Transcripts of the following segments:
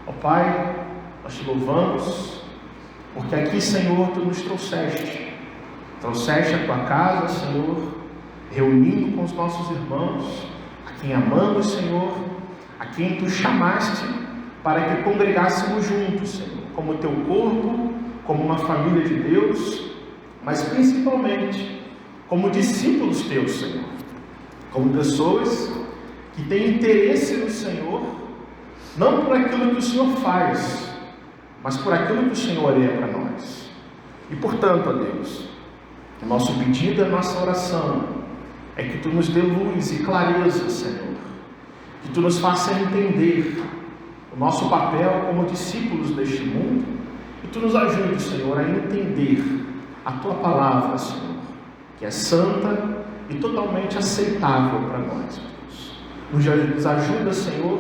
Ó Pai, nós te louvamos, porque aqui, Senhor, Tu nos trouxeste a Tua casa, Senhor, reunindo com os nossos irmãos, a quem amamos, Senhor, a quem Tu chamaste para que congregássemos juntos, Senhor, como Teu corpo, como uma família de Deus, mas principalmente como discípulos Teus, Senhor, como pessoas que têm interesse no Senhor, não por aquilo que o Senhor faz, mas por aquilo que o Senhor é para nós. E portanto, ó Deus, o nosso pedido, a nossa oração é que Tu nos dê luz e clareza, Senhor, que Tu nos faça entender o nosso papel como discípulos deste mundo, e Tu nos ajude, Senhor, a entender a Tua palavra, Senhor, que é santa e totalmente aceitável para nós, Deus. Nos ajuda, Senhor,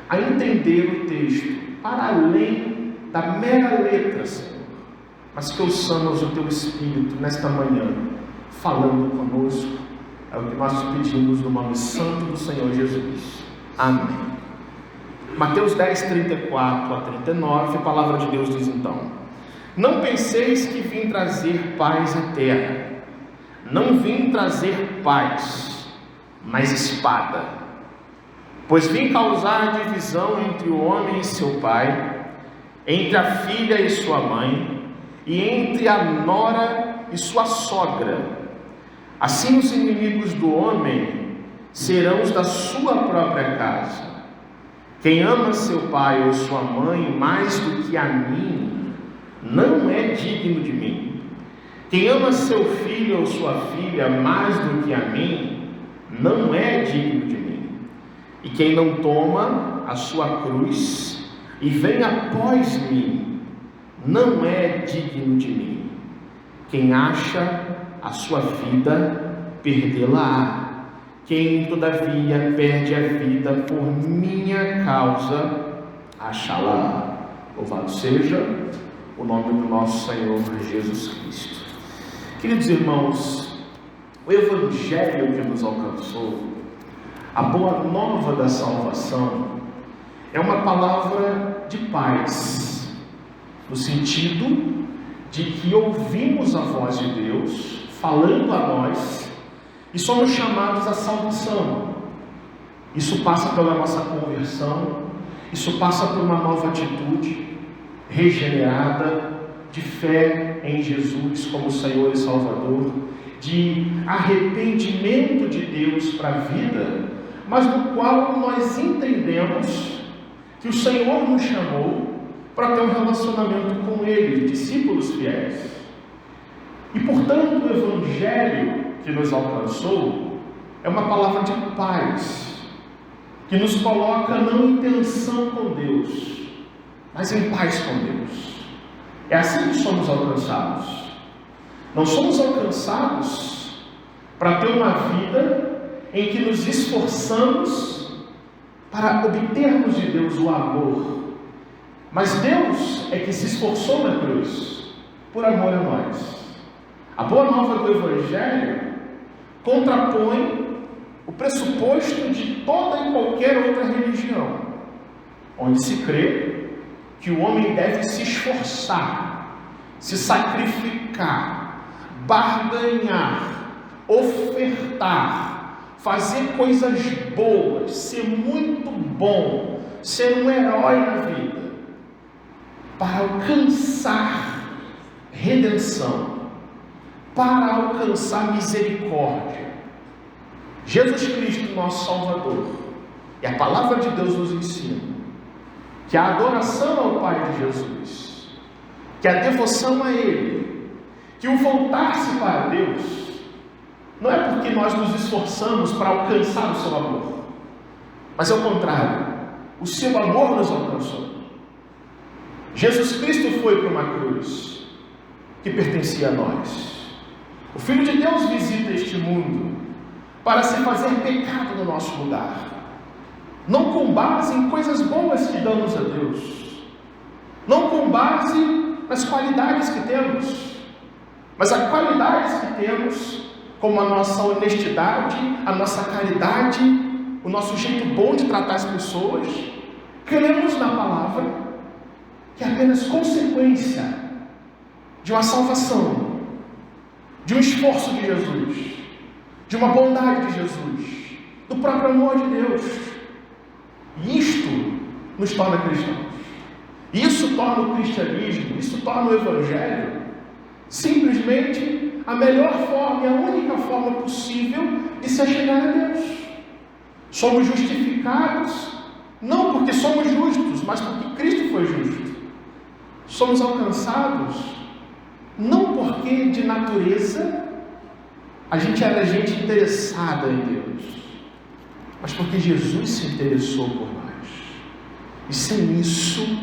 a entender o texto para além da mera letra, Senhor, mas que ouçamos o Teu Espírito nesta manhã, falando conosco. É o que nós te pedimos no nome santo do Senhor Jesus. Amém. Mateus 10, 34 a 39, a palavra de Deus diz então: Não penseis que vim trazer paz à terra. Não vim trazer paz, mas espada. Pois vim causar divisão entre o homem e seu pai, entre a filha e sua mãe, e entre a nora e sua sogra. Assim os inimigos do homem serão os da sua própria casa. Quem ama seu pai ou sua mãe mais do que a mim, não é digno de mim. Quem ama seu filho ou sua filha mais do que a mim, não é digno de mim. E quem não toma a sua cruz e vem após mim, não é digno de mim. Quem acha a sua vida, perdê-la-á. Quem, todavia, perde a vida por minha causa, achá-la. Louvado seja o nome do nosso Senhor Jesus Cristo. Queridos irmãos, o Evangelho que nos alcançou, a boa nova da salvação, é uma palavra de paz, no sentido de que ouvimos a voz de Deus falando a nós e somos chamados à salvação. Isso passa pela nossa conversão, isso passa por uma nova atitude regenerada, de fé em Jesus como Senhor e Salvador, de arrependimento de Deus para a vida, mas no qual nós entendemos que o Senhor nos chamou para ter um relacionamento com Ele, discípulos fiéis. E portanto o Evangelho que nos alcançou é uma palavra de paz, que nos coloca não em tensão com Deus, mas em paz com Deus. É assim que somos alcançados. Não somos alcançados para ter uma vida em que nos esforçamos para obtermos de Deus o amor, mas Deus é que se esforçou na cruz por amor a nós. A boa nova do Evangelho contrapõe o pressuposto de toda e qualquer outra religião, onde se crê que o homem deve se esforçar, se sacrificar, barganhar, ofertar, fazer coisas boas, ser muito bom, ser um herói na vida, para alcançar redenção, para alcançar misericórdia. Jesus Cristo, nosso Salvador, e a palavra de Deus nos ensina que a adoração ao Pai de Jesus, que a devoção a Ele, que o voltar-se para Deus, não é porque nós nos esforçamos para alcançar o seu amor, mas ao contrário, o seu amor nos alcançou. Jesus Cristo foi para uma cruz que pertencia a nós. O Filho de Deus visita este mundo para se fazer pecado no nosso lugar, não com base em coisas boas que damos a Deus, não com base nas qualidades que temos, mas as qualidades que temos, como a nossa honestidade, a nossa caridade, o nosso jeito bom de tratar as pessoas. Cremos na palavra que é apenas consequência de uma salvação, de um esforço de Jesus, de uma bondade de Jesus, do próprio amor de Deus. E isto nos torna cristãos. Isso torna o cristianismo, isso torna o evangelho simplesmente a melhor forma e a única forma possível de se chegar a Deus. Somos justificados não porque somos justos, mas porque Cristo foi justo. Somos alcançados não porque de natureza a gente era gente interessada em Deus, mas porque Jesus se interessou por nós. E sem isso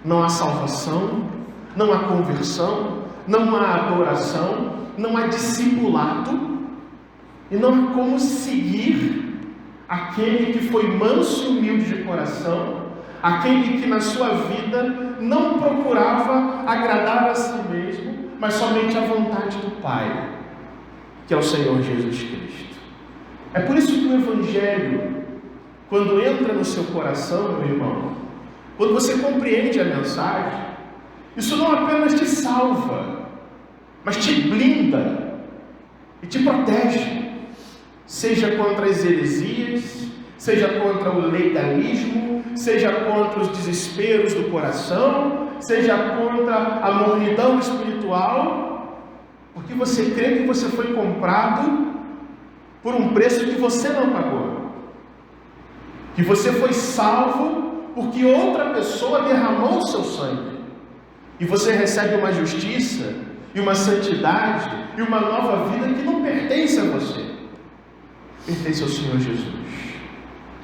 não há salvação, não há conversão, não há adoração, não há discipulado, e não há como seguir aquele que foi manso e humilde de coração, aquele que na sua vida não procurava agradar a si mesmo, mas somente a vontade do Pai, que é o Senhor Jesus Cristo. É por isso que o Evangelho, quando entra no seu coração, meu irmão, quando você compreende a mensagem, isso não apenas te salva, mas te blinda e te protege, seja contra as heresias, seja contra o legalismo, seja contra os desesperos do coração, seja contra a mornidão espiritual, porque você crê que você foi comprado por um preço que você não pagou, que você foi salvo porque outra pessoa derramou o seu sangue, e você recebe uma justiça e uma santidade e uma nova vida que não pertence a você, pertence ao Senhor Jesus,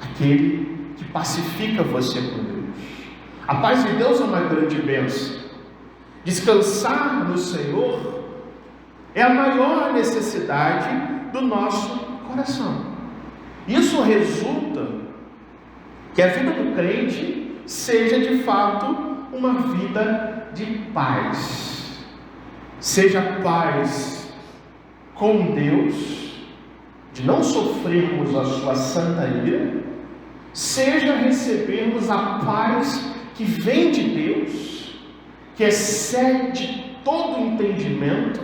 aquele que pacifica você com Deus. A paz de Deus é uma grande bênção. Descansar no Senhor é a maior necessidade do nosso coração. Isso resulta que a vida do crente seja de fato uma vida de paz. Seja paz com Deus, de não sofrermos a sua santa ira, seja recebermos a paz que vem de Deus, que excede todo entendimento,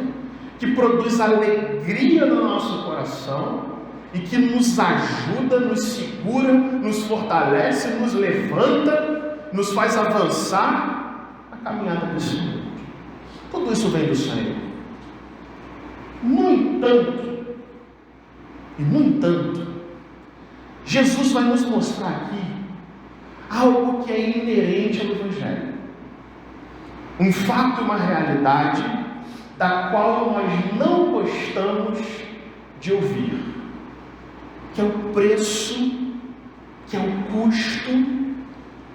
que produz alegria no nosso coração e que nos ajuda, nos segura, nos fortalece, nos levanta, nos faz avançar a caminhada desse mundo. Tudo isso vem do Senhor. No entanto, Jesus vai nos mostrar aqui algo que é inerente ao Evangelho. Um fato e uma realidade da qual nós não gostamos de ouvir, que é o preço, que é o custo,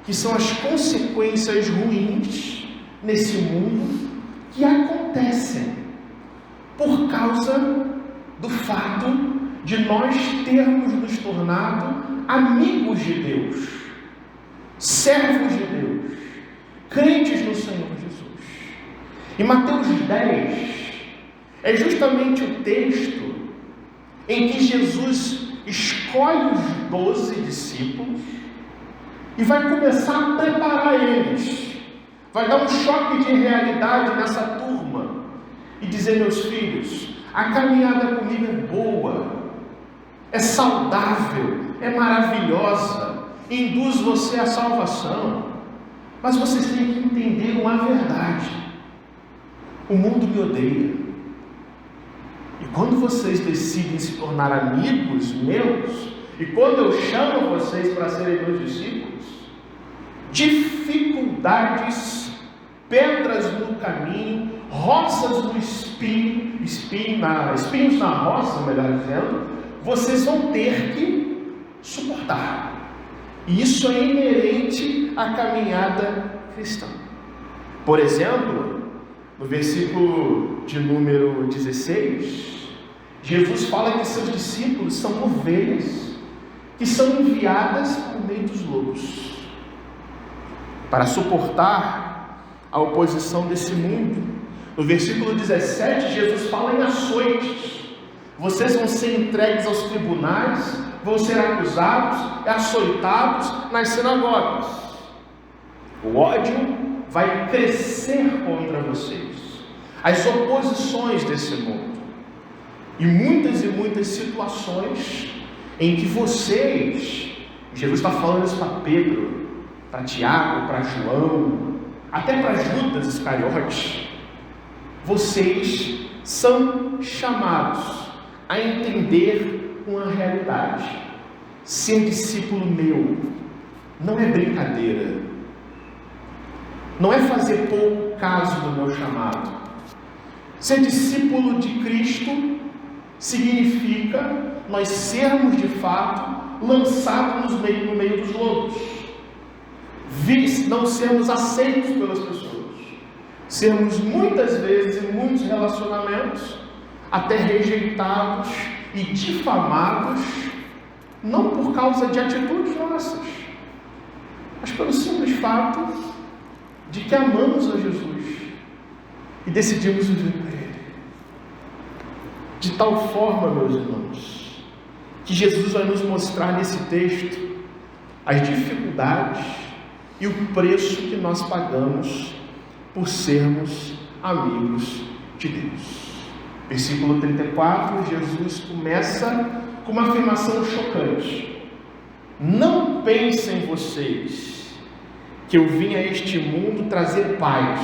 que são as consequências ruins nesse mundo que acontecem por causa do fato de nós termos nos tornado amigos de Deus, servos de Deus, crentes no Senhor Jesus. E Mateus 10 é justamente o texto em que Jesus escolhe os 12 discípulos e vai começar a preparar eles, vai dar um choque de realidade nessa turma e dizer: meus filhos, a caminhada comigo é boa, é saudável, é maravilhosa, induz você à salvação, mas vocês têm que entender uma verdade: o mundo me odeia. E quando vocês decidem se tornar amigos meus, e quando eu chamo vocês para serem meus discípulos, dificuldades, pedras no caminho, roças no espinhos na roça, melhor dizendo, vocês vão ter que suportar. E isso é inerente à caminhada cristã. Por exemplo, no versículo de número 16, Jesus fala que seus discípulos são ovelhas que são enviadas por meio dos lobos para suportar a oposição desse mundo. No versículo 17, Jesus fala em açoites. Vocês vão ser entregues aos tribunais, vão ser acusados, açoitados nas sinagogas. O ódio vai crescer contra vocês. As oposições desse mundo. E muitas situações em que vocês, Jesus está falando isso para Pedro, para Tiago, para João, até para Judas Iscariotes, vocês são chamados a entender uma realidade. Ser discípulo meu não é brincadeira, não é fazer pouco caso do meu chamado. Ser discípulo de Cristo significa nós sermos de fato lançados no meio dos lobos, não sermos aceitos pelas pessoas, sermos muitas vezes em muitos relacionamentos até rejeitados e difamados, não por causa de atitudes nossas, mas pelo simples fato de que amamos a Jesus e decidimos viver para Ele. De tal forma, meus irmãos, que Jesus vai nos mostrar nesse texto as dificuldades e o preço que nós pagamos por sermos amigos de Deus. Versículo 34, Jesus começa com uma afirmação chocante. Não pensem vocês que eu vim a este mundo trazer paz.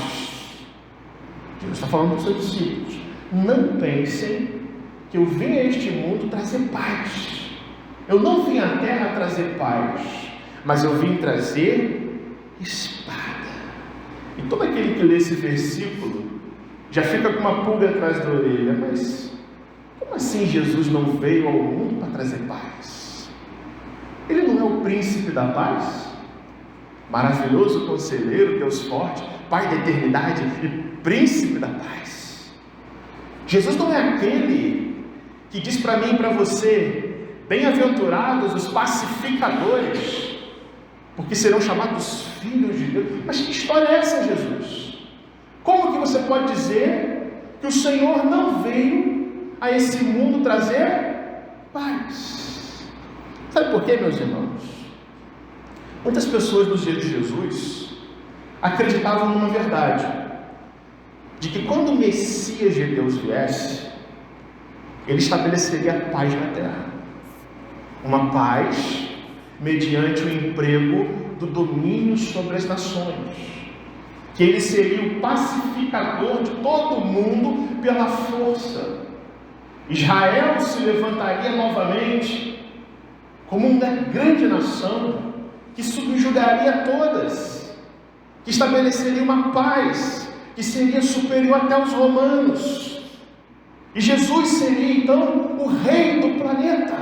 Jesus está falando para os seus discípulos. Não pensem que eu vim a este mundo trazer paz. Eu não vim à terra trazer paz, mas eu vim trazer espada. E todo aquele que lê esse versículo já fica com uma pulga atrás da orelha. Mas como assim Jesus não veio ao mundo para trazer paz? Ele não é o príncipe da paz? Maravilhoso conselheiro, Deus forte, Pai da eternidade e príncipe da paz. Jesus não é aquele que diz para mim e para você: bem-aventurados os pacificadores, porque serão chamados filhos de Deus. Mas que história é essa, Jesus? Como que você pode dizer que o Senhor não veio a esse mundo trazer paz? Sabe por quê, meus irmãos? Muitas pessoas nos dias de Jesus acreditavam numa verdade, de que quando o Messias de Deus viesse, ele estabeleceria a paz na terra. Uma paz mediante o emprego do domínio sobre as nações. Que ele seria o pacificador de todo mundo pela força. Israel se levantaria novamente como uma grande nação que subjugaria todas, que estabeleceria uma paz que seria superior até aos romanos. E Jesus seria então o rei do planeta,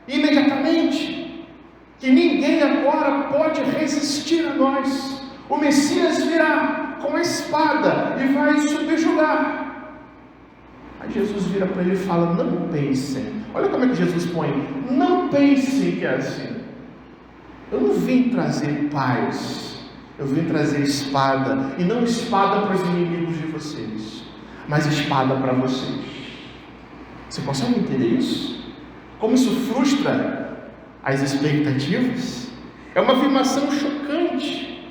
imediatamente, que ninguém agora pode resistir a nós. O Messias virá com a espada e vai subjugar. Aí Jesus vira para ele e fala: não pensem, olha como é que Jesus põe, não pensem que é assim. Eu não vim trazer paz, eu vim trazer espada, e não espada para os inimigos de vocês, mas espada para vocês. Você consegue entender isso? Como isso frustra as expectativas? É uma afirmação chocante.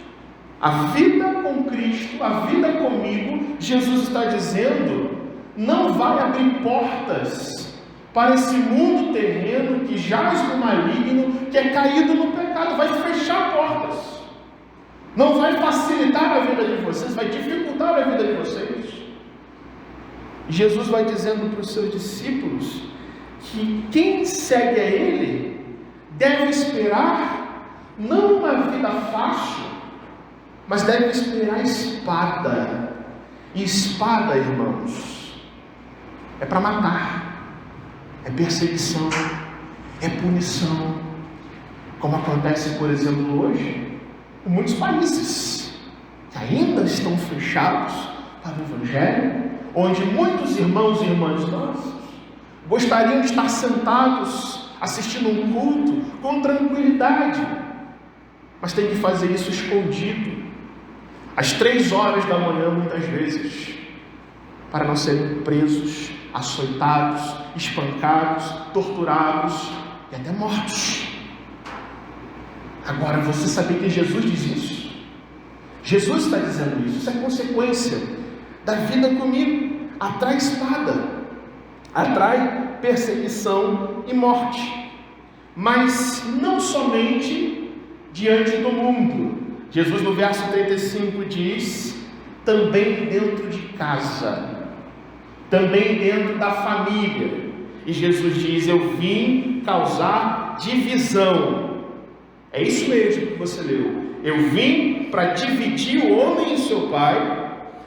A vida com Cristo, a vida comigo, Jesus está dizendo, não vai abrir portas para esse mundo terreno que jaz no maligno, que é caído no pecado. Vai fechar portas, não vai facilitar a vida de vocês, vai dificultar a vida de vocês. Jesus vai dizendo para os seus discípulos que quem segue a Ele deve esperar não uma vida fácil, mas deve esperar espada. E espada, irmãos, é para matar, é perseguição, é punição, como acontece, por exemplo, hoje em muitos países que ainda estão fechados para o Evangelho, onde muitos irmãos e irmãs nossos gostariam de estar sentados assistindo um culto com tranquilidade, mas tem que fazer isso escondido, às 3 horas da manhã, muitas vezes, para não serem presos, açoitados, espancados, torturados e até mortos. Agora, você sabia que Jesus diz isso? Jesus está dizendo isso. Isso é consequência da vida comigo. Atrai espada, atrai perseguição e morte. Mas não somente diante do mundo. Jesus no verso 35 diz: também dentro de casa, também dentro da família. E Jesus diz: eu vim causar divisão. É isso mesmo que você leu. Eu vim para dividir o homem e seu pai.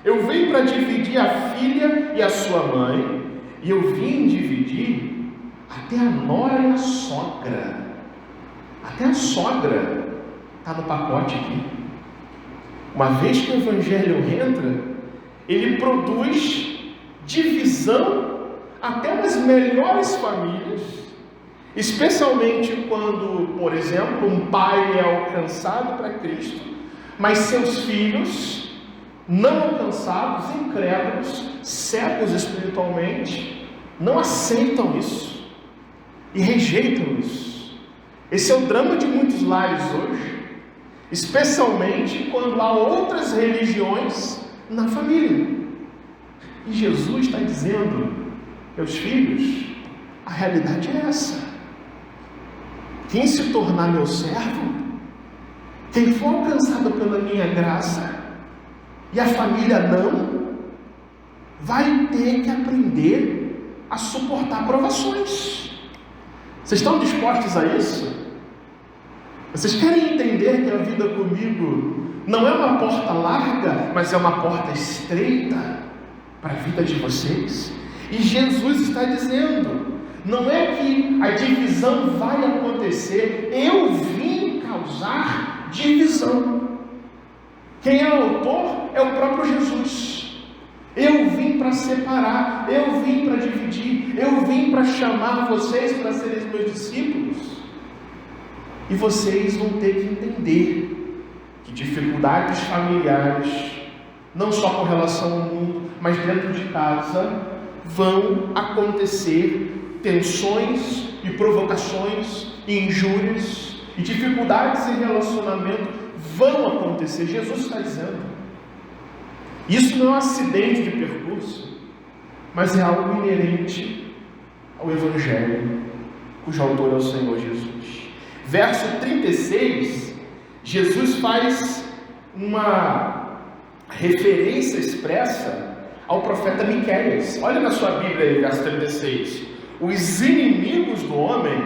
Eu vim para dividir a filha e a sua mãe. E eu vim dividir até a nora e a sogra. Até a sogra está no pacote aqui. Uma vez que o Evangelho entra, ele produz divisão até nas melhores famílias, especialmente quando, por exemplo, um pai é alcançado para Cristo, mas seus filhos, não alcançados, incrédulos, cegos espiritualmente, não aceitam isso e rejeitam isso. Esse é o drama de muitos lares hoje, especialmente quando há outras religiões na família. E Jesus está dizendo: meus filhos, a realidade é essa. Quem se tornar meu servo, quem for alcançado pela minha graça, e a família não, vai ter que aprender a suportar provações. Vocês estão dispostos a isso? Vocês querem entender que a vida comigo não é uma porta larga, mas é uma porta estreita para a vida de vocês? E Jesus está dizendo: não é que a divisão vai acontecer, eu vim causar divisão. Quem é o autor é o próprio Jesus. Eu vim para separar, eu vim para dividir, eu vim para chamar vocês para serem meus discípulos. E vocês vão ter que entender que dificuldades familiares, não só com relação ao mundo, mas dentro de casa, vão acontecer tensões e provocações e injúrias e dificuldades em relacionamento vão acontecer. Jesus está dizendo, isso não é um acidente de percurso, mas é algo inerente ao Evangelho, cujo autor é o Senhor Jesus. Verso 36, Jesus faz uma referência expressa ao profeta Miqueias. Olha na sua Bíblia aí, verso 36. Os inimigos do homem,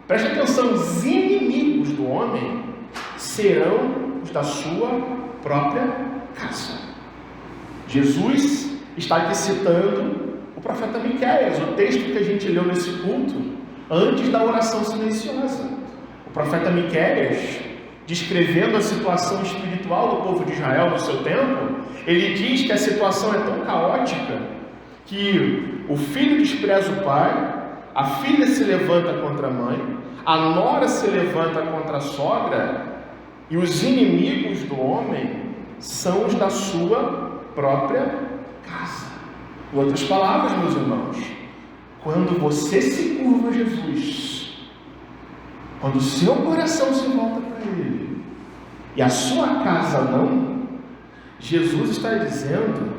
preste atenção, os inimigos do homem serão os da sua própria casa. Jesus está aqui citando o profeta Miqueias, o texto que a gente leu nesse culto, antes da oração silenciosa. O profeta Miqueias, descrevendo a situação espiritual do povo de Israel no seu tempo, ele diz que a situação é tão caótica que o filho despreza o pai, a filha se levanta contra a mãe, a nora se levanta contra a sogra, e os inimigos do homem são os da sua própria casa. Em outras palavras, meus irmãos, quando você se curva a Jesus, quando o seu coração se volta para Ele, e a sua casa não, Jesus está dizendo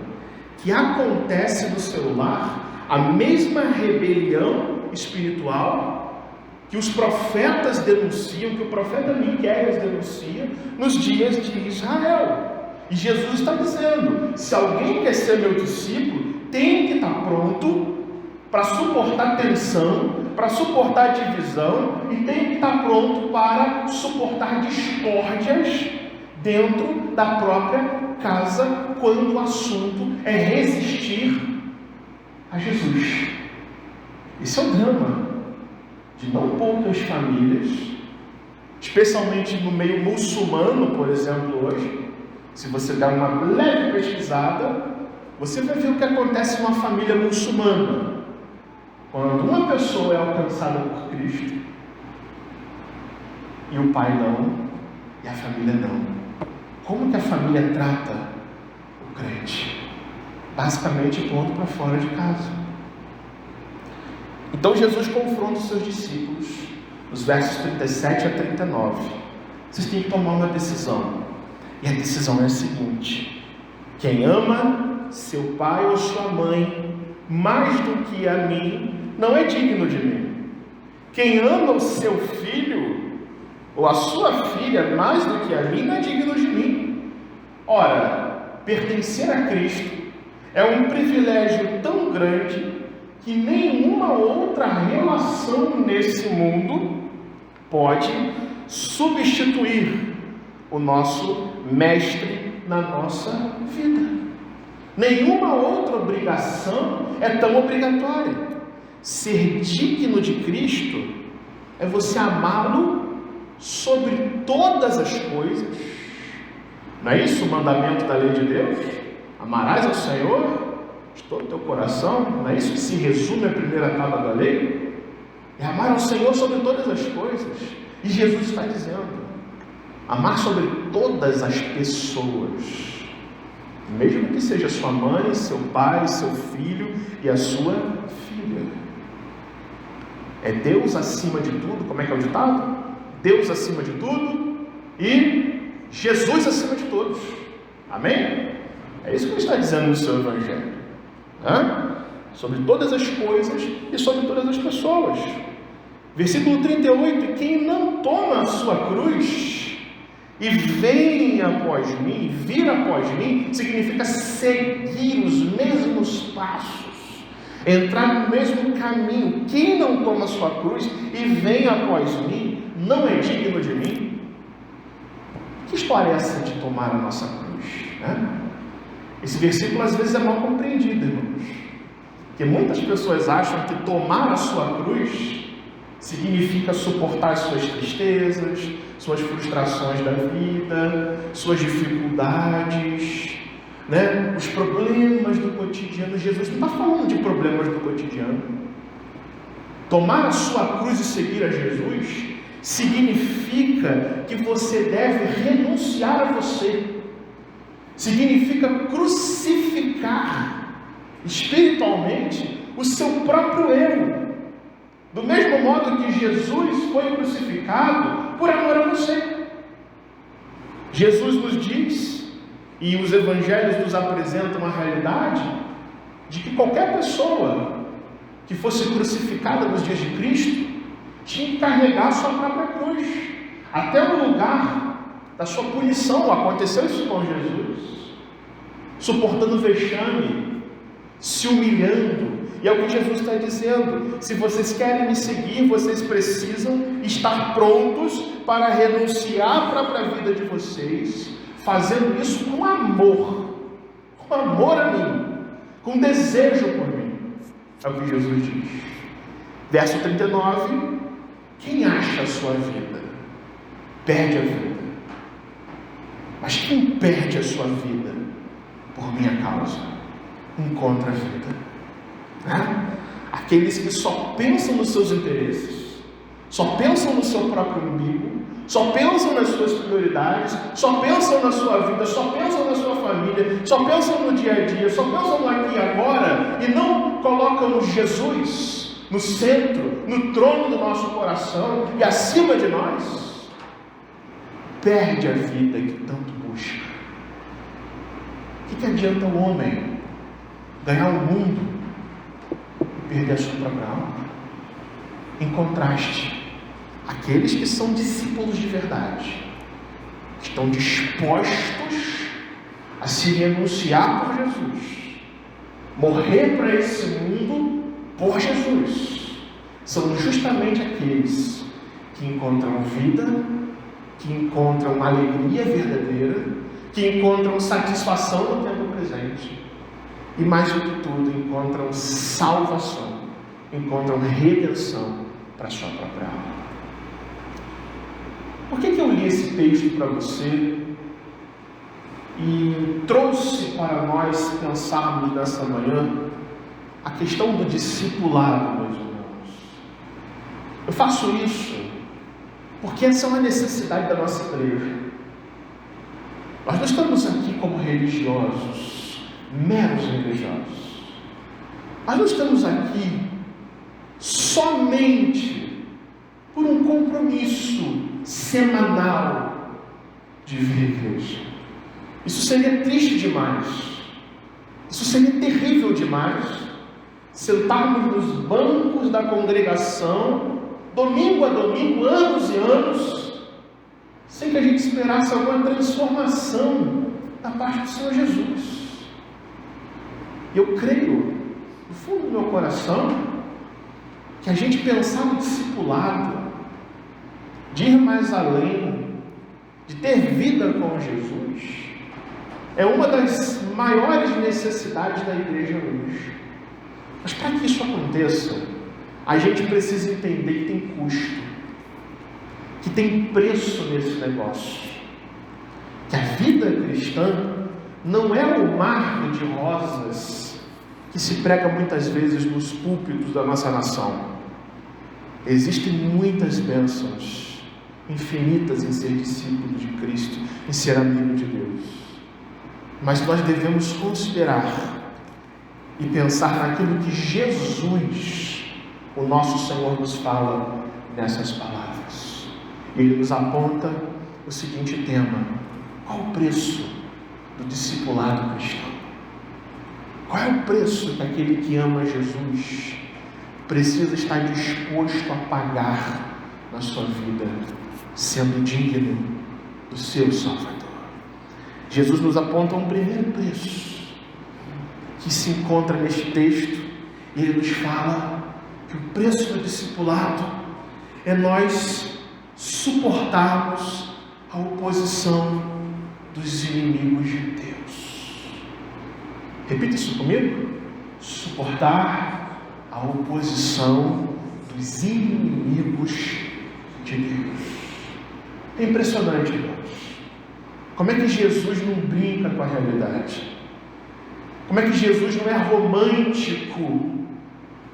que acontece no seu lar a mesma rebelião espiritual que os profetas denunciam, que o profeta Miqueias denuncia nos dias de Israel. E Jesus está dizendo, se alguém quer ser meu discípulo, tem que estar pronto para suportar tensão, para suportar divisão, e tem que estar pronto para suportar discórdias dentro da própria casa, quando o assunto é resistir a Jesus. Esse é o drama de não poucas famílias, especialmente no meio muçulmano, por exemplo, hoje. Se você der uma leve pesquisada, você vai ver o que acontece numa família muçulmana. Quando uma pessoa é alcançada por Cristo, e o pai não, e a família não. Como que a família trata o crente? Basicamente pondo para fora de casa. Então Jesus confronta os seus discípulos, nos versos 37 a 39. Vocês têm que tomar uma decisão. E a decisão é a seguinte: quem ama seu pai ou sua mãe mais do que a mim, não é digno de mim. Quem ama o seu filho ou a sua filha mais do que a mim, não é digno de mim. Ora, pertencer a Cristo é um privilégio tão grande que nenhuma outra relação nesse mundo pode substituir o nosso mestre na nossa vida. Nenhuma outra obrigação é tão obrigatória. Ser digno de Cristo é você amá-lo sobre todas as coisas. Não é isso o mandamento da lei de Deus? Amarás ao Senhor de todo o teu coração. Não é isso que se resume a primeira tábua da lei? É amar ao Senhor sobre todas as coisas. E Jesus está dizendo: amar sobre todas as pessoas, mesmo que seja sua mãe, seu pai, seu filho e a sua filha. É Deus acima de tudo. Como é que é o ditado? Deus acima de tudo e Jesus acima de todos. Amém? É isso que ele está dizendo no seu Evangelho. Sobre todas as coisas e sobre todas as pessoas. Versículo 38: quem não toma a sua cruz e vem após mim, vir após mim, significa seguir os mesmos passos, entrar no mesmo caminho. Quem não toma a sua cruz e vem após mim, não é digno de mim. Que história é essa de tomar a nossa cruz? Esse versículo às vezes é mal compreendido, irmãos, porque muitas pessoas acham que tomar a sua cruz significa suportar as suas tristezas, suas frustrações da vida, suas dificuldades, os problemas do cotidiano. Jesus não está falando de problemas do cotidiano. Tomar a sua cruz e seguir a Jesus significa que você deve renunciar a você. Significa crucificar espiritualmente o seu próprio eu. Do mesmo modo que Jesus foi crucificado por amor a você. Jesus nos diz, e os evangelhos nos apresentam a realidade, de que qualquer pessoa que fosse crucificada nos dias de Cristo tinha que carregar a sua própria cruz até o lugar da sua punição. Aconteceu isso com Jesus, suportando vexame, se humilhando. E é o que Jesus está dizendo: se vocês querem me seguir, vocês precisam estar prontos para renunciar à própria vida de vocês, fazendo isso com amor a mim, com desejo por mim. É o que Jesus diz. Verso 39: quem acha a sua vida, perde a vida. Mas quem perde a sua vida por minha causa, encontra a vida. Aqueles que só pensam nos seus interesses, só pensam no seu próprio umbigo, só pensam nas suas prioridades, só pensam na sua vida, só pensam na sua família, só pensam no dia a dia, só pensam no aqui e agora, e não colocam Jesus no centro, no trono do nosso coração e acima de nós, perde a vida que tanto busca. O que adianta o homem ganhar o mundo e perder a sua própria alma? Em contraste, aqueles que são discípulos de verdade, que estão dispostos a se renunciar por Jesus, morrer para esse mundo por Jesus, são justamente aqueles que encontram vida, que encontram alegria verdadeira, que encontram satisfação no tempo presente e, mais do que tudo, encontram salvação, encontram redenção para a sua própria alma. Por que eu li esse texto para você e trouxe para nós pensarmos nessa manhã a questão do discipulado, meus irmãos? Eu faço isso porque essa é uma necessidade da nossa igreja. Nós não estamos aqui como religiosos, meros religiosos. Nós não estamos aqui somente por um compromisso semanal de vir à igreja. Isso seria triste demais. Isso seria terrível demais. Sentarmos nos bancos da congregação, domingo a domingo, anos e anos, sem que a gente esperasse alguma transformação da parte do Senhor Jesus. Eu creio, no fundo do meu coração, que a gente pensar no discipulado, de ir mais além, de ter vida com Jesus, é uma das maiores necessidades da igreja hoje. Mas para que isso aconteça, a gente precisa entender que tem custo, que tem preço nesse negócio, que a vida cristã não é o mar de rosas que se prega muitas vezes nos púlpitos da nossa nação. Existem muitas bênçãos infinitas em ser discípulo de Cristo, em ser amigo de Deus. Mas nós devemos considerar e pensar naquilo que Jesus, o nosso Senhor, nos fala nessas palavras. Ele nos aponta o seguinte tema: qual o preço do discipulado cristão? Qual é o preço que aquele que ama Jesus precisa estar disposto a pagar na sua vida, sendo digno do seu Salvador? Jesus nos aponta um primeiro preço que se encontra neste texto. Ele nos fala que o preço do discipulado é nós suportarmos a oposição dos inimigos de Deus. Repita isso comigo: suportar a oposição dos inimigos de Deus. É impressionante, irmãos, como é que Jesus não brinca com a realidade? Como é que Jesus não é romântico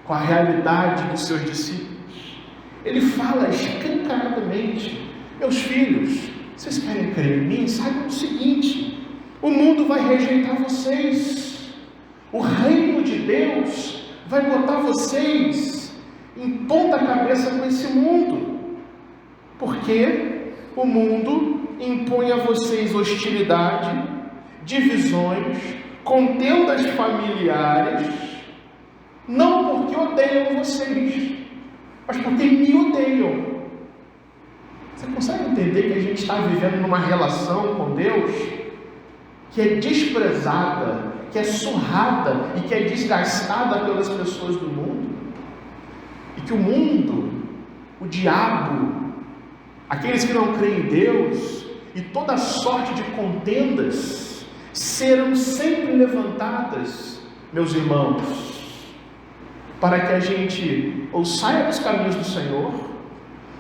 com a realidade dos seus discípulos? Ele fala escancaradamente: meus filhos, vocês querem crer em mim? Saibam o seguinte: o mundo vai rejeitar vocês, o reino de Deus vai botar vocês em ponta cabeça com esse mundo, porque o mundo impõe a vocês hostilidade, divisões, contendas familiares, não porque odeiam vocês, mas porque me odeiam. Você consegue entender que a gente está vivendo numa relação com Deus que é desprezada, que é surrada e que é desgastada pelas pessoas do mundo? E que o mundo, o diabo, aqueles que não creem em Deus e toda sorte de contendas serão sempre levantadas, meus irmãos, para que a gente ou saia dos caminhos do Senhor,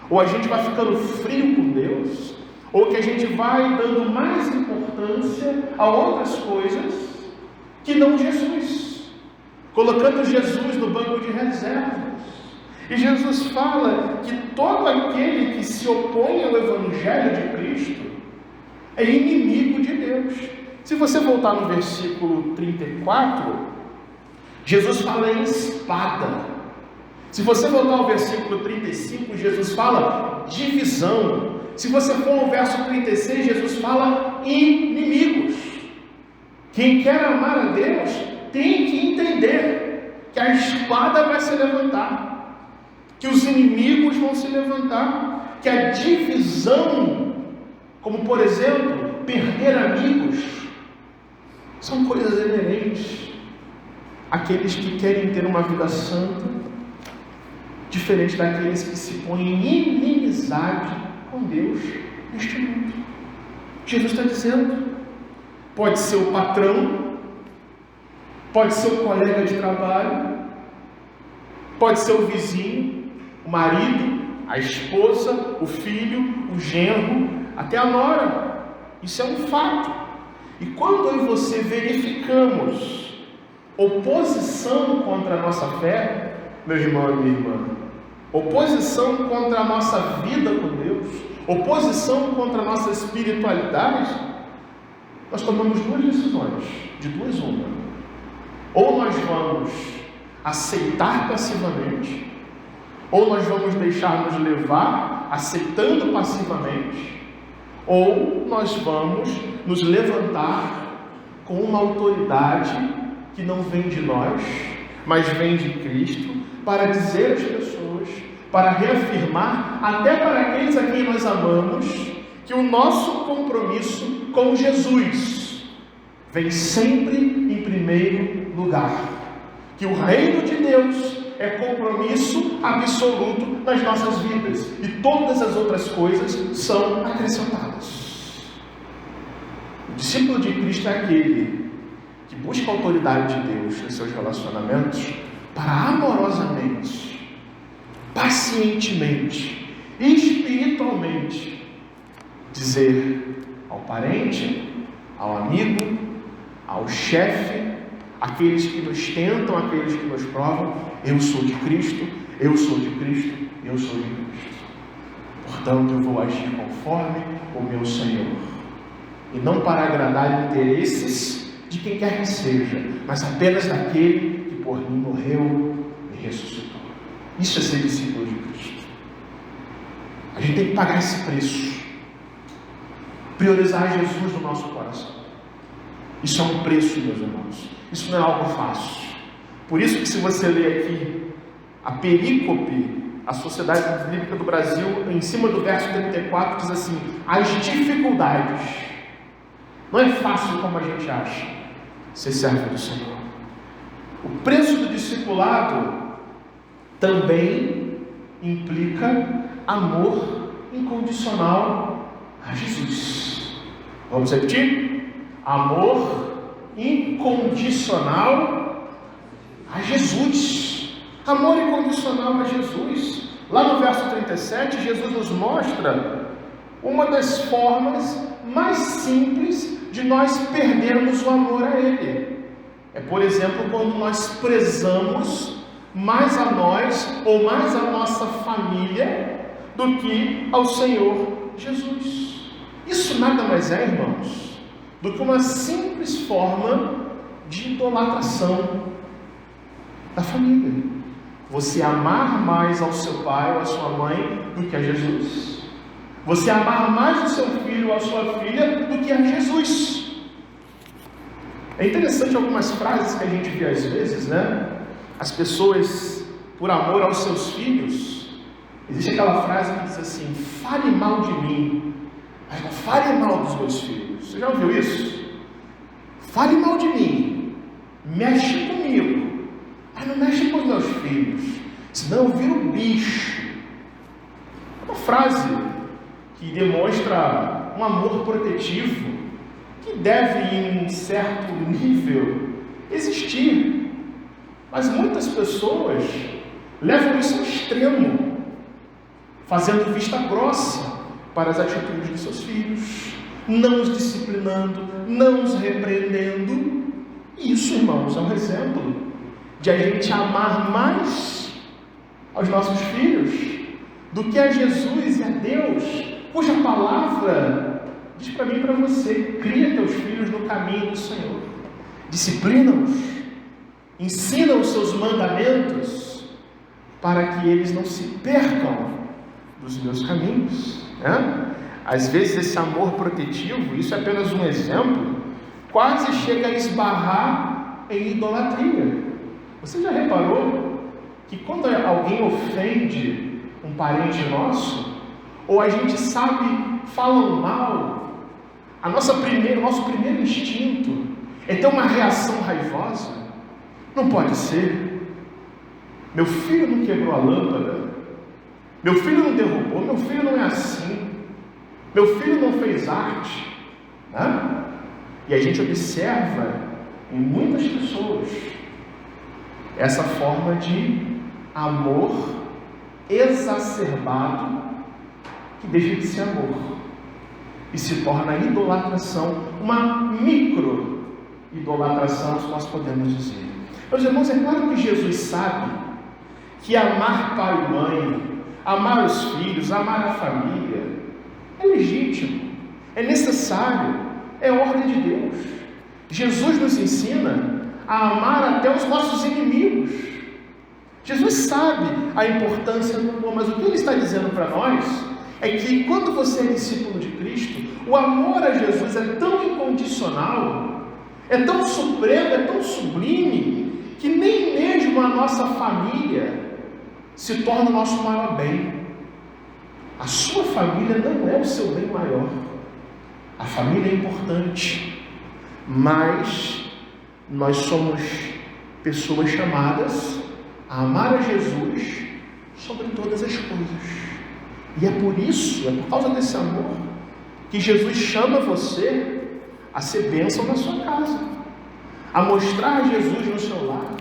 ou a gente vai ficando frio com Deus, ou que a gente vai dando mais importância a outras coisas que não Jesus, colocando Jesus no banco de reservas. E Jesus fala que todo aquele que se opõe ao Evangelho de Cristo é inimigo de Deus. Se você voltar no versículo 34, Jesus fala em espada. Se você voltar ao versículo 35, Jesus fala divisão. Se você for ao verso 36, Jesus fala inimigos. Quem quer amar a Deus tem que entender que a espada vai se levantar, que os inimigos vão se levantar, que a divisão, como por exemplo, perder amigos, são coisas inerentes àqueles que querem ter uma vida santa, diferente daqueles que se põem em inimizade com Deus neste mundo. Jesus está dizendo: pode ser o patrão, pode ser o colega de trabalho, pode ser o vizinho, o marido, a esposa, o filho, o genro, até a nora. Isso é um fato. E quando eu e você verificamos oposição contra a nossa fé, meu irmão e minha irmã, oposição contra a nossa vida com Deus, oposição contra a nossa espiritualidade, nós tomamos duas decisões, de duas uma. Ou nós vamos aceitar passivamente, ou nós vamos deixar nos levar aceitando passivamente, ou nós vamos nos levantar com uma autoridade que não vem de nós, mas vem de Cristo, para dizer às pessoas, para reafirmar, até para aqueles a quem nós amamos, que o nosso compromisso com Jesus vem sempre em primeiro lugar. Que o reino de Deus é compromisso absoluto nas nossas vidas. E todas as outras coisas são acrescentadas. O discípulo de Cristo é aquele que busca a autoridade de Deus nos seus relacionamentos para amorosamente, pacientemente, espiritualmente dizer ao parente, ao amigo, ao chefe, aqueles que nos tentam, aqueles que nos provam: eu sou de Cristo, eu sou de Cristo, eu sou de Cristo. Portanto, eu vou agir conforme o meu Senhor. E não para agradar interesses de quem quer que seja, mas apenas daquele que por mim morreu e ressuscitou. Isso é ser discípulo de Cristo. A gente tem que pagar esse preço. Priorizar Jesus no nosso coração. Isso é um preço, meus irmãos. Isso não é algo fácil. Por isso que, se você ler aqui a perícope, a Sociedade Bíblica do Brasil, em cima do verso 34, diz assim: as dificuldades. Não é fácil como a gente acha ser servo do Senhor. O preço do discipulado também implica amor incondicional a Jesus. Vamos repetir? Amor incondicional a Jesus. Amor incondicional a Jesus. Lá no verso 37, Jesus nos mostra uma das formas mais simples de nós perdermos o amor a Ele. É, por exemplo, quando nós prezamos mais a nós ou mais a nossa família do que ao Senhor Jesus. Isso nada mais é, irmãos, do que uma simples forma de idolatração da família. Você amar mais ao seu pai ou à sua mãe do que a Jesus. Você amar mais o seu filho ou a sua filha do que a Jesus. É interessante algumas frases que a gente vê às vezes, né? As pessoas, por amor aos seus filhos, existe aquela frase que diz assim: fale mal de mim, mas não fale mal dos meus filhos. Você já ouviu isso? Fale mal de mim, mexe comigo, mas não mexe com os meus filhos, senão eu viro bicho. É uma frase que demonstra um amor protetivo que deve, em um certo nível, existir. Mas muitas pessoas levam isso ao extremo, fazendo vista grossa para as atitudes de seus filhos, não os disciplinando, não os repreendendo. E isso, irmãos, é um exemplo de a gente amar mais aos nossos filhos do que a Jesus e a Deus, cuja palavra diz para mim e para você: cria teus filhos no caminho do Senhor, disciplina-os, ensina os seus mandamentos, para que eles não se percam dos meus caminhos, né? Às vezes esse amor protetivo, isso é apenas um exemplo, quase chega a esbarrar em idolatria. Você já reparou que quando alguém ofende um parente nosso, ou a gente sabe, falam mal, nosso primeiro instinto é ter uma reação raivosa? Não pode ser. Meu filho não quebrou a lâmpada, meu filho não derrubou, meu filho não é assim, meu filho não fez arte, né? E a gente observa em muitas pessoas essa forma de amor exacerbado que deixa de ser amor e se torna idolatração, uma micro idolatração, se nós podemos dizer. Meus irmãos, é claro que Jesus sabe que amar pai e mãe, amar os filhos, amar a família é legítimo, é necessário, é ordem de Deus. Jesus nos ensina a amar até os nossos inimigos. Jesus sabe a importância do amor, mas o que Ele está dizendo para nós é que quando você é discípulo de Cristo, o amor a Jesus é tão incondicional, é tão supremo, é tão sublime, que nem mesmo a nossa família se torna o nosso maior bem. A sua família não é o seu bem maior. A família é importante, mas nós somos pessoas chamadas a amar a Jesus sobre todas as coisas. E é por isso, é por causa desse amor, que Jesus chama você a ser bênção na sua casa, a mostrar Jesus no seu lar,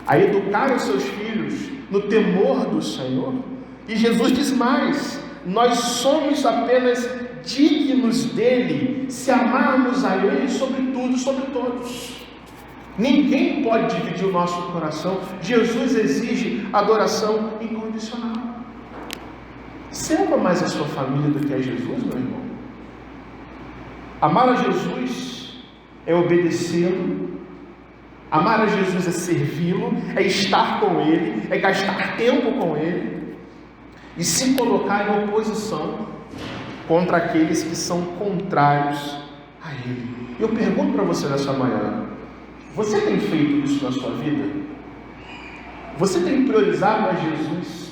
a educar os seus filhos no temor do Senhor. E Jesus diz mais: nós somos apenas dignos dele se amarmos a ele sobre tudo, sobre todos. Ninguém pode dividir o nosso coração. Jesus exige adoração incondicional. Você ama mais a sua família do que a Jesus, meu irmão? Amar a Jesus é obedecê-lo. Amar a Jesus é servi-lo, é estar com ele, é gastar tempo com ele e se colocar em oposição contra aqueles que são contrários a ele. Eu pergunto para você nessa manhã: você tem feito isso na sua vida? Você tem priorizado a Jesus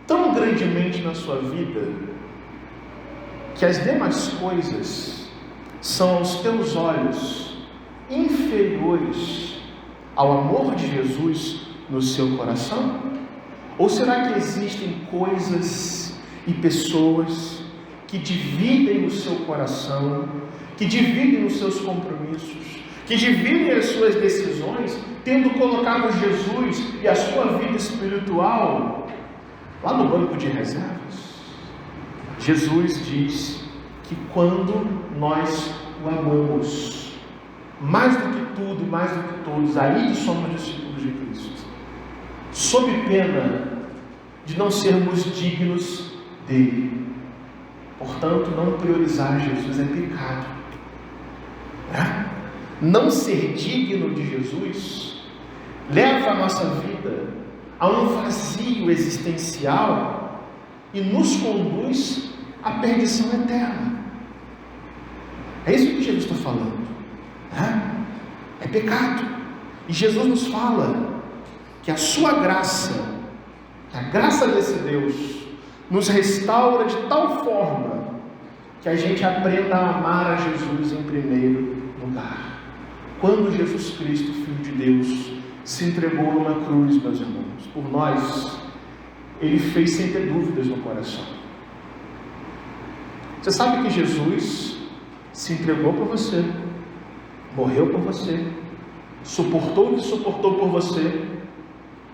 tão grandemente na sua vida que as demais coisas são aos teus olhos inferiores ao amor de Jesus no seu coração? Ou será que existem coisas e pessoas que dividem o seu coração, que dividem os seus compromissos, que dividem as suas decisões, tendo colocado Jesus e a sua vida espiritual lá no banco de reservas? Jesus diz que quando nós o amamos mais do que tudo e mais do que todos, aí que somos discípulos de Cristo, sob pena de não sermos dignos dele. Portanto, não priorizar Jesus é pecado. Não ser digno de Jesus leva a nossa vida a um vazio existencial e nos conduz à perdição eterna. É isso que Jesus está falando. É pecado. E Jesus nos fala que a sua graça, que a graça desse Deus, nos restaura de tal forma que a gente aprenda a amar a Jesus em primeiro lugar. Quando Jesus Cristo, Filho de Deus, se entregou numa cruz, meus irmãos, por nós, ele fez sem ter dúvidas no coração. Você sabe que Jesus se entregou por você, morreu por você, suportou o que suportou por você,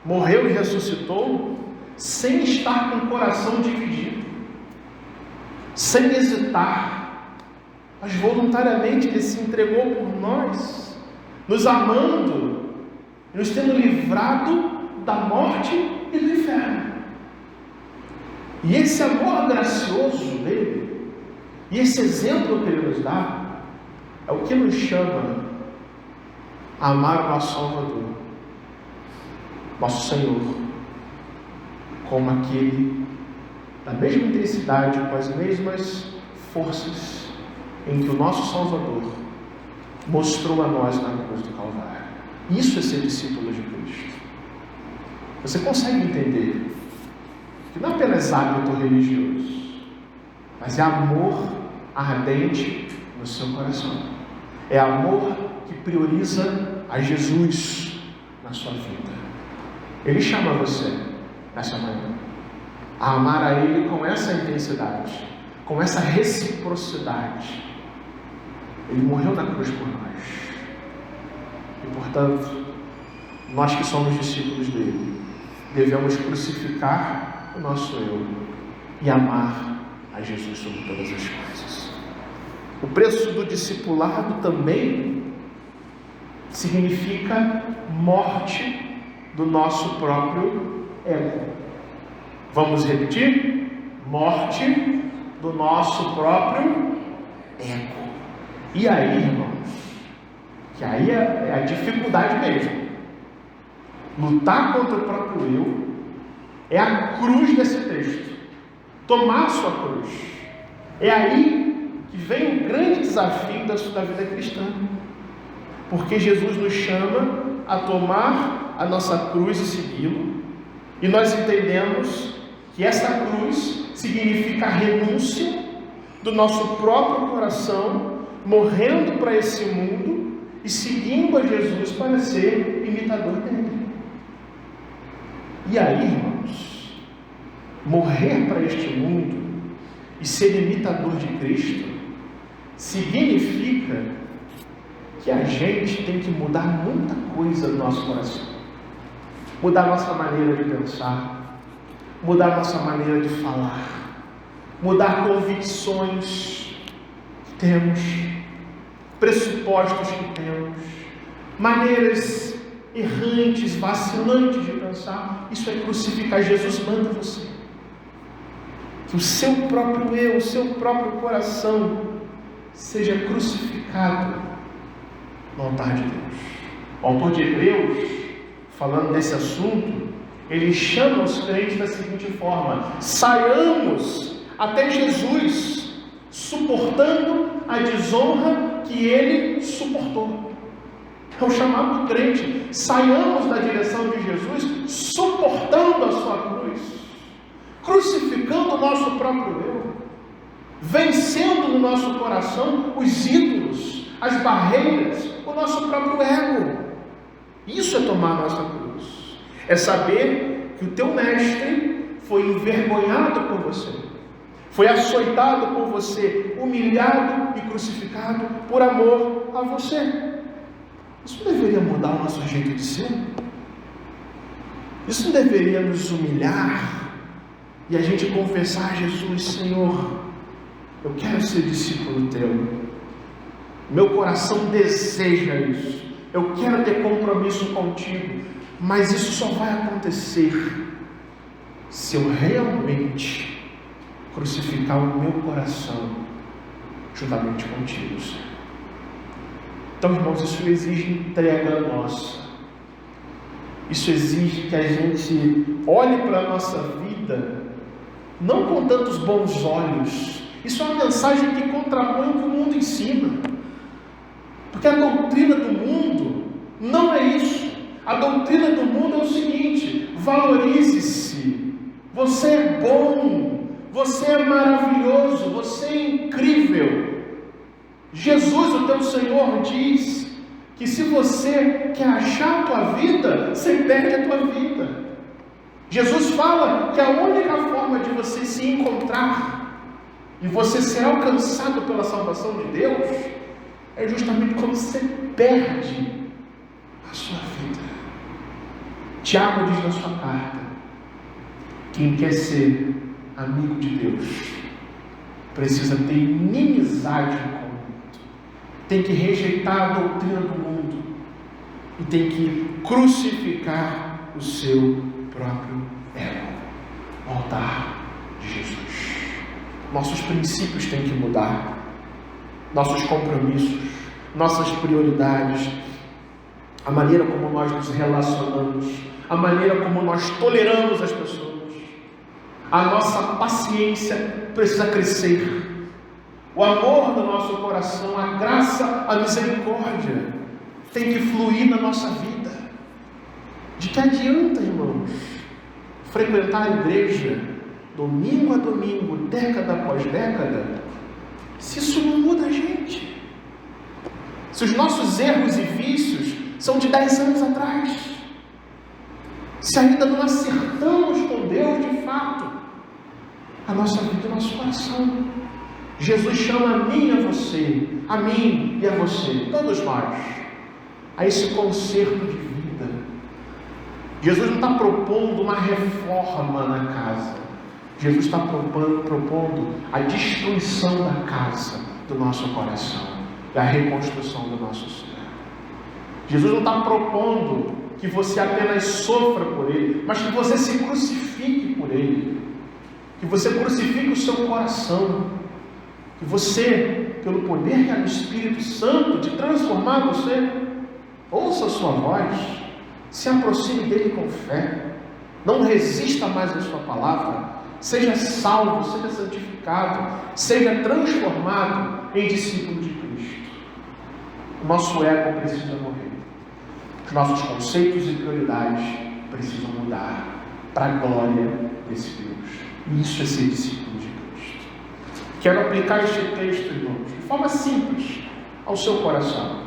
morreu e ressuscitou, sem estar com o coração dividido, sem hesitar, mas voluntariamente ele se entregou por nós, nos amando, nos tendo livrado da morte e do inferno. E esse amor gracioso dele, e esse exemplo que ele nos dá, é o que nos chama a amar o nosso Salvador, nosso Senhor, como aquele da mesma intensidade, com as mesmas forças em que o nosso Salvador mostrou a nós na cruz do Calvário. Isso é ser discípulo de Cristo. Você consegue entender que não é apenas hábito religioso, mas é amor ardente no seu coração. É amor que prioriza a Jesus na sua vida. Ele chama você nessa manhã a amar a Ele com essa intensidade, com essa reciprocidade. Ele morreu na cruz por nós. E, portanto, nós que somos discípulos dele, devemos crucificar o nosso eu e amar a Jesus sobre todas as coisas. O preço do discipulado também significa morte do nosso próprio ego. Vamos repetir? Morte do nosso próprio ego. E aí, irmãos, que aí é a dificuldade mesmo. Lutar contra o próprio eu é a cruz desse texto. tomar a sua cruz. É aí que vem o grande desafio da vida cristã. Porque Jesus nos chama a tomar a nossa cruz e segui-lo. E nós entendemos que essa cruz significa a renúncia do nosso próprio coração, morrendo para esse mundo e seguindo a Jesus para ser imitador dele. E aí, irmãos, morrer para este mundo e ser imitador de Cristo significa que a gente tem que mudar muita coisa no nosso coração. Mudar nossa maneira de pensar, mudar nossa maneira de falar, mudar convicções que temos, pressupostos que temos, maneiras errantes, vacilantes de pensar. Isso é crucificar. Jesus manda você que o seu próprio eu, o seu próprio coração seja crucificado no altar de Deus. O autor de Hebreus, falando desse assunto, ele chama os crentes da seguinte forma: saiamos até Jesus, suportando a desonra que ele suportou. É o chamado do crente. Saiamos da direção de Jesus, suportando a sua cruz, crucificando o nosso próprio eu, vencendo no nosso coração os ídolos, as barreiras, o nosso próprio ego. Isso é tomar a nossa cruz. É saber que o teu mestre foi envergonhado por você, foi açoitado por você, humilhado e crucificado por amor a você. Isso não deveria mudar o nosso jeito de ser? Isso não deveria nos humilhar e a gente confessar: Jesus, Senhor, eu quero ser discípulo teu, meu coração deseja isso, eu quero ter compromisso contigo, mas isso só vai acontecer se eu realmente crucificar o meu coração juntamente contigo, Senhor. Então, irmãos, isso exige entrega nossa. Isso exige que a gente olhe para a nossa vida não com tantos bons olhos. Isso é uma mensagem que contrapõe o que o mundo ensina. Porque a doutrina do mundo não é isso. A doutrina do mundo é o seguinte: valorize-se. Você é bom, você é maravilhoso, você é incrível. Jesus, o teu Senhor, diz que se você quer achar a tua vida, você perde a tua vida. Jesus fala que a única forma de você se encontrar e você ser alcançado pela salvação de Deus é justamente quando você perde a sua vida. Tiago diz na sua carta: quem quer ser amigo de Deus precisa ter inimizade com o mundo, tem que rejeitar a doutrina do mundo e tem que crucificar o seu próprio ego no altar de Jesus. Nossos princípios têm que mudar, nossos compromissos, nossas prioridades, a maneira como nós nos relacionamos, a maneira como nós toleramos as pessoas, a nossa paciência precisa crescer, o amor do nosso coração, a graça, a misericórdia tem que fluir na nossa vida. De que adianta, irmãos, frequentar a igreja domingo a domingo, década após década, se isso não muda a gente? Se os nossos erros e vícios são de 10 anos atrás, se ainda não acertamos com Deus de fato, a nossa vida e o nosso coração. Jesus chama a mim e a você, a mim e a você, todos nós, a esse conserto de vida. Jesus não está propondo uma reforma na casa. Jesus está propondo a destruição da casa do nosso coração e a reconstrução do nosso ser. Jesus não está propondo que você apenas sofra por Ele, mas que você se crucifique por Ele, que você crucifique o seu coração, que você, pelo poder que há no Espírito Santo de transformar você, ouça a sua voz, se aproxime dele com fé, não resista mais à sua palavra, seja salvo, seja santificado, seja transformado em discípulo de Cristo. O nosso ego precisa morrer. Os nossos conceitos e prioridades precisam mudar para a glória desse Deus. E isso é ser discípulo de Cristo. Quero aplicar este texto, irmãos, de forma simples ao seu coração,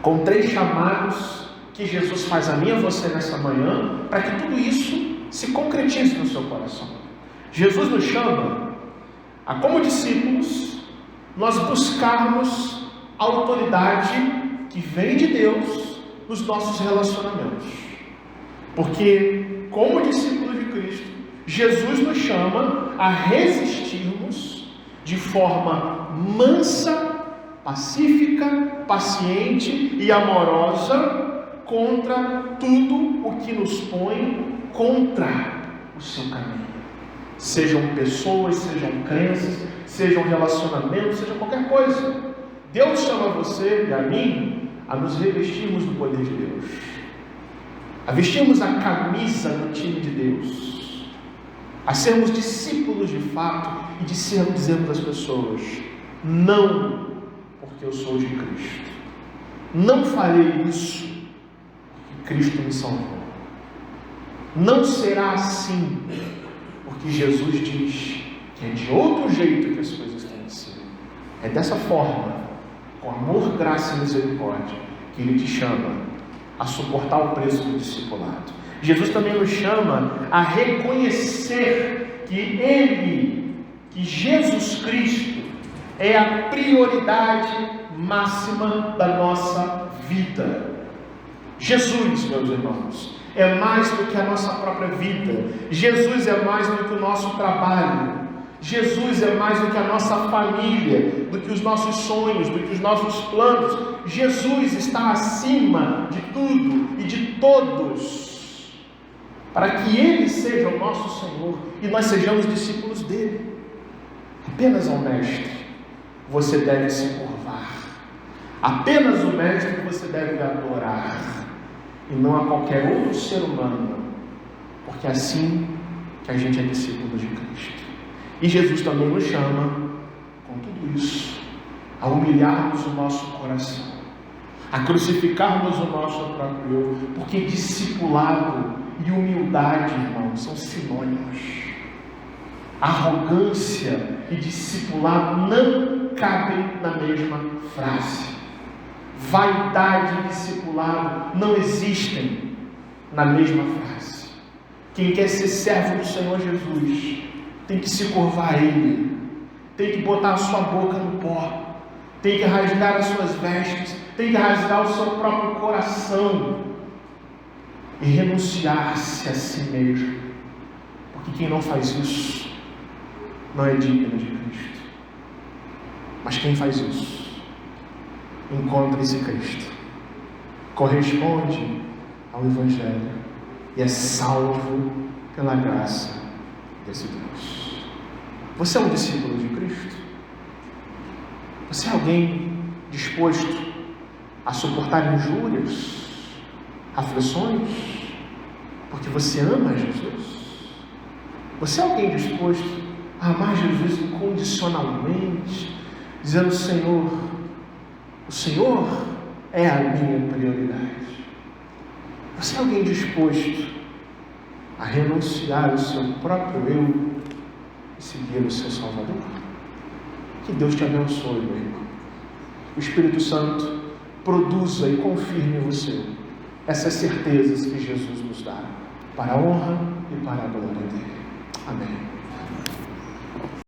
com 3 chamados que Jesus faz a mim e a você nessa manhã, para que tudo isso se concretize no seu coração. Jesus nos chama a, como discípulos, nós buscarmos a autoridade que vem de Deus nos nossos relacionamentos. Porque, como discípulos de Cristo, Jesus nos chama a resistirmos de forma mansa, pacífica, paciente e amorosa contra tudo o que nos põe contra o seu caminho. Sejam pessoas, sejam crenças, sejam relacionamentos, seja qualquer coisa. Deus chama você e a mim a nos revestirmos do poder de Deus, a vestirmos a camisa do time de Deus, a sermos discípulos de fato e dizermos às pessoas: não, porque eu sou de Cristo. Não farei isso porque Cristo me salvou. Não será assim porque Jesus diz que é de outro jeito que as coisas têm de ser. É dessa forma, com amor, graça e misericórdia, que Ele te chama a suportar o preço do discipulado. Jesus também nos chama a reconhecer que Jesus Cristo é a prioridade máxima da nossa vida. Jesus, meus irmãos, é mais do que a nossa própria vida. Jesus é mais do que o nosso trabalho. Jesus é mais do que a nossa família, do que os nossos sonhos, do que os nossos planos. Jesus está acima de tudo e de todos, para que Ele seja o nosso Senhor e nós sejamos discípulos dEle. Apenas ao Mestre você deve se curvar. Apenas o Mestre você deve adorar, e não a qualquer outro ser humano, porque é assim que a gente é discípulo de Cristo. E Jesus também nos chama, com tudo isso, a humilharmos o nosso coração, a crucificarmos o nosso próprio eu, porque discipulado e humildade, irmãos, são sinônimos. Arrogância e discipulado não cabem na mesma frase. Vaidade e discipulado não existem na mesma frase. Quem quer ser servo do Senhor Jesus tem que se curvar a Ele, tem que botar a sua boca no pó, tem que rasgar as suas vestes, tem que rasgar o seu próprio coração e renunciar-se a si mesmo, porque quem não faz isso não é digno de Cristo. Mas quem faz isso encontra esse Cristo, corresponde ao Evangelho e é salvo pela graça desse Deus. Você é um discípulo de Cristo? Você é alguém disposto a suportar injúrias, aflições, porque você ama Jesus? Você é alguém disposto a amar Jesus incondicionalmente, dizendo: Senhor, o Senhor é a minha prioridade? Você é alguém disposto a renunciar ao seu próprio eu e seguir o seu Salvador? Que Deus te abençoe, meu irmão. O Espírito Santo produza e confirme em você essas certezas que Jesus nos dá, para a honra e para a glória dele. Amém.